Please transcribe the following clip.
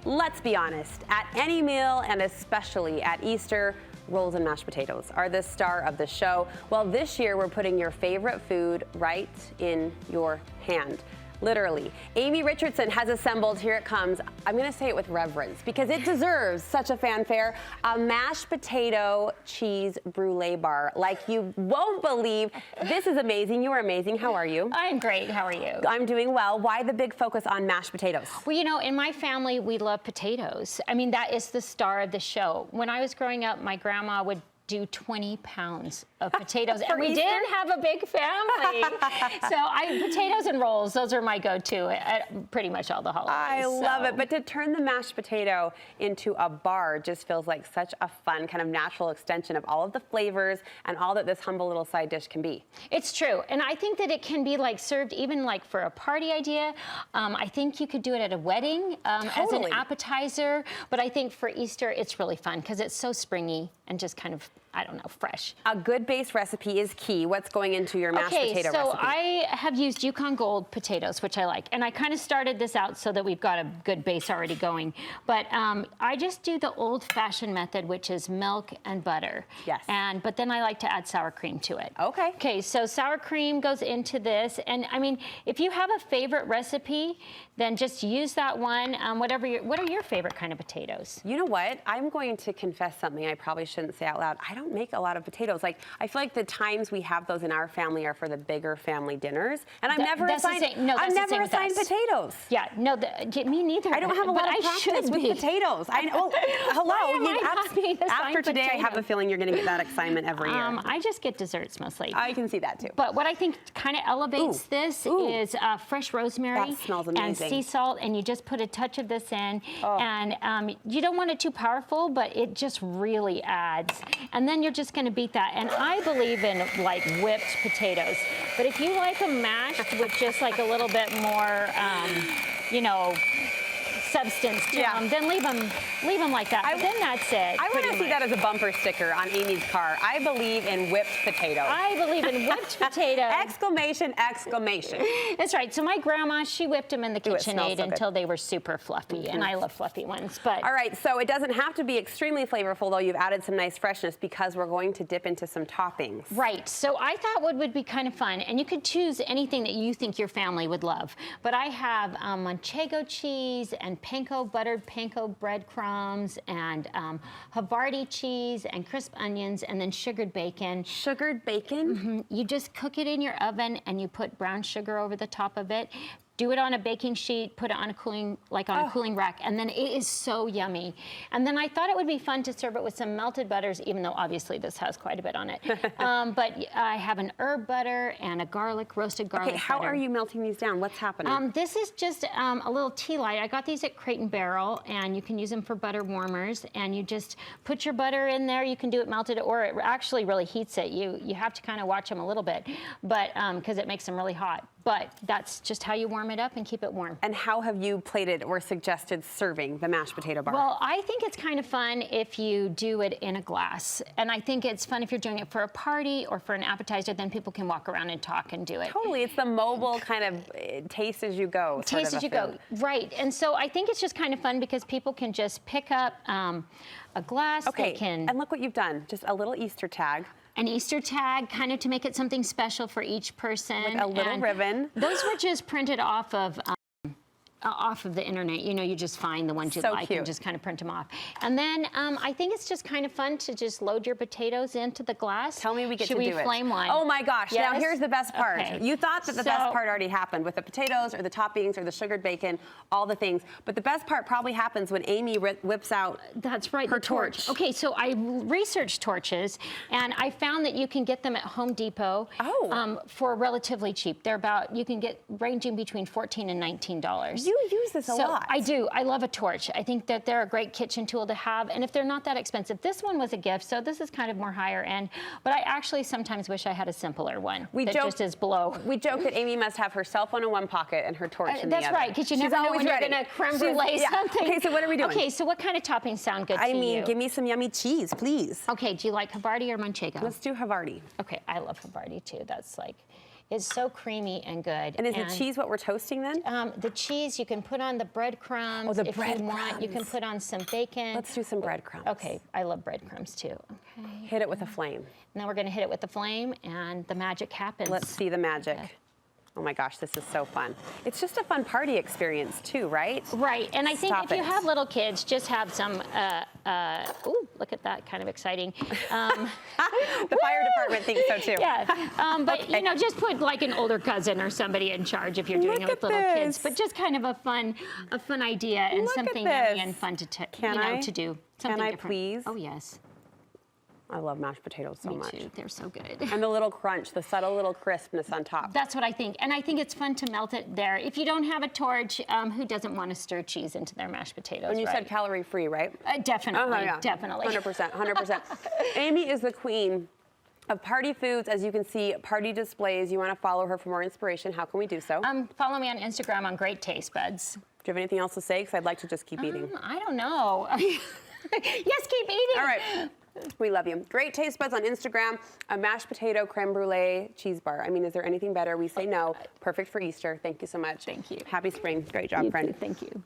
Let's be honest, at any meal and especially at Easter, rolls and mashed potatoes are the star of the show. Well, this year we're putting your favorite food right in your hand. Literally. Amy Richardson has assembled, here it comes, I'm gonna say it with reverence because it deserves such a fanfare, a mashed potato cheese brulee bar like you won't believe. This is amazing. You are amazing. How are you? I'm great. How are you? I'm doing well. Why the big focus on mashed potatoes? Well, you know, in my family, we love potatoes. I mean, that is the star of the show. When I was growing up, my grandma would do 20 pounds of potatoes, and we didn't have a big family. So potatoes and rolls, those are my go-to at pretty much all the holidays. I love it, but to turn the mashed potato into a bar just feels like such a fun kind of natural extension of all of the flavors and all that this humble little side dish can be. It's true, and I think that it can be like served even like for a party idea. I think you could do it at a wedding as an appetizer, but I think for Easter it's really fun because it's so springy and just kind of, I don't know, fresh. A good base recipe is key. What's going into your mashed potato recipe? So I have used Yukon Gold potatoes, which I like. And I kind of started this out so that we've got a good base already going. But I just do the old-fashioned method, which is milk and butter. Yes. But then I like to add sour cream to it. Okay. Okay, so sour cream goes into this. And I mean, if you have a favorite recipe, then just use that one. What are your favorite kind of potatoes? You know what? I'm going to confess something I probably shouldn't say out loud. I don't make a lot of potatoes. Like, I feel like the times we have those in our family are for the bigger family dinners, and I'm never assigned potatoes. Yeah, no, me neither. I don't have a lot of practice with potatoes. I know. Hello. After today, I have a feeling you're going to get that excitement every year. I just get desserts mostly. I can see that too. But what I think kind of elevates this is fresh rosemary. That smells amazing. And sea salt, and you just put a touch of this in, and you don't want it too powerful, but it just really adds. And then you're just going to beat that. And I believe in like whipped potatoes, but if you like them mashed with just like a little bit more, you know, substance to them, then leave them like that. But then that's it. I want to see that as a bumper sticker on Amy's car. I believe in whipped potatoes. I believe in whipped potatoes. Exclamation, exclamation. That's right. So my grandma, she whipped them in the KitchenAid until they were super fluffy, and I love fluffy ones. But all right, so it doesn't have to be extremely flavorful, though you've added some nice freshness because we're going to dip into some toppings. Right. So I thought what would be kind of fun, and you could choose anything that you think your family would love. But I have manchego cheese and buttered panko breadcrumbs and Havarti cheese and crisp onions and then sugared bacon. Sugared bacon? Mm-hmm. You just cook it in your oven and you put brown sugar over the top of it. Do it on a baking sheet, put it on a cooling rack, and then it is so yummy. And then I thought it would be fun to serve it with some melted butters, even though obviously this has quite a bit on it. But I have an herb butter and a roasted garlic butter. How are you melting these down? What's happening? This is just a little tea light. I got these at Crate and Barrel, and you can use them for butter warmers. And you just put your butter in there. You can do it melted, or it actually really heats it. You have to kind of watch them a little bit, but because it makes them really hot. But that's just how you warm it up and keep it warm. And how have you plated or suggested serving the mashed potato bar? Well, I think it's kind of fun if you do it in a glass. And I think it's fun if you're doing it for a party or for an appetizer, then people can walk around and talk and do it. Totally, it's the mobile kind of taste as you go. Taste as you go, right. And so I think it's just kind of fun because people can just pick up a glass. Okay, and look what you've done, just a little Easter tag. An Easter tag, kind of to make it something special for each person. With a little ribbon. Those were just printed off of the internet. You know, you just find the ones you like and just kind of print them off. And then I think it's just kind of fun to just load your potatoes into the glass. Tell me we get to do it. Should we flame one? Oh my gosh, now here's the best part. Okay. You thought that the best part already happened with the potatoes or the toppings or the sugared bacon, all the things. But the best part probably happens when Amy whips out her torch. Okay, so I researched torches, and I found that you can get them at Home Depot for relatively cheap. They're you can get ranging between $14 and $19. You use this a lot. I do. I love a torch. I think that they're a great kitchen tool to have, and if they're not that expensive. This one was a gift, so this is kind of more higher end, but I actually sometimes wish I had a simpler one just is below. We joke that Amy must have her cell phone in one pocket and her torch in the other. That's right, because you never know when you're going to creme brulee something. Okay, so what are we doing? Okay, so what kind of toppings sound good to you? I mean, give me some yummy cheese, please. Okay, do you like Havarti or manchego? Let's do Havarti. Okay, I love Havarti too. That's like, It's so creamy and good. And is the cheese what we're toasting then? The cheese you can put on the breadcrumbs. Oh, the if you want, you can put on some bacon. Let's do some breadcrumbs. Okay, I love breadcrumbs too. Okay. Hit it with a flame. Now we're going to hit it with the flame, and the magic happens. Let's see the magic. Oh my gosh, this is so fun. It's just a fun party experience too, right? Right, and I think Stop if you it. have little kids, just have some, ooh, look at that, kind of exciting. The fire department thinks so too. Yeah, but Okay. you know, just put like an older cousin or somebody in charge if you're doing Look it with at little kids. this. But just kind of a fun idea and Look at something this. yummy and fun to Can I? to do. Can Something I different. please? Oh yes, I love mashed potatoes so me much. too. They're so good. And the little crunch, the subtle little crispness on top. That's what I think, and I think it's fun to melt it there. If you don't have a torch, who doesn't want to stir cheese into their mashed potatoes? And you right? said calorie-free, right? Definitely, Oh, yeah. definitely. 100%, 100%. Amy is the queen of party foods. As you can see, party displays. You want to follow her for more inspiration. How can we do so? Follow me on Instagram on Great Taste Buds. Do you have anything else to say? Because I'd like to just keep eating. I don't know. Yes, keep eating. All right. We love you. Great Taste Buds on Instagram. A mashed potato creme brulee cheese bar. I mean, is there anything better? We say no. Perfect for Easter. Thank you so much. Thank you. Happy spring. Great job, friend. Thank you.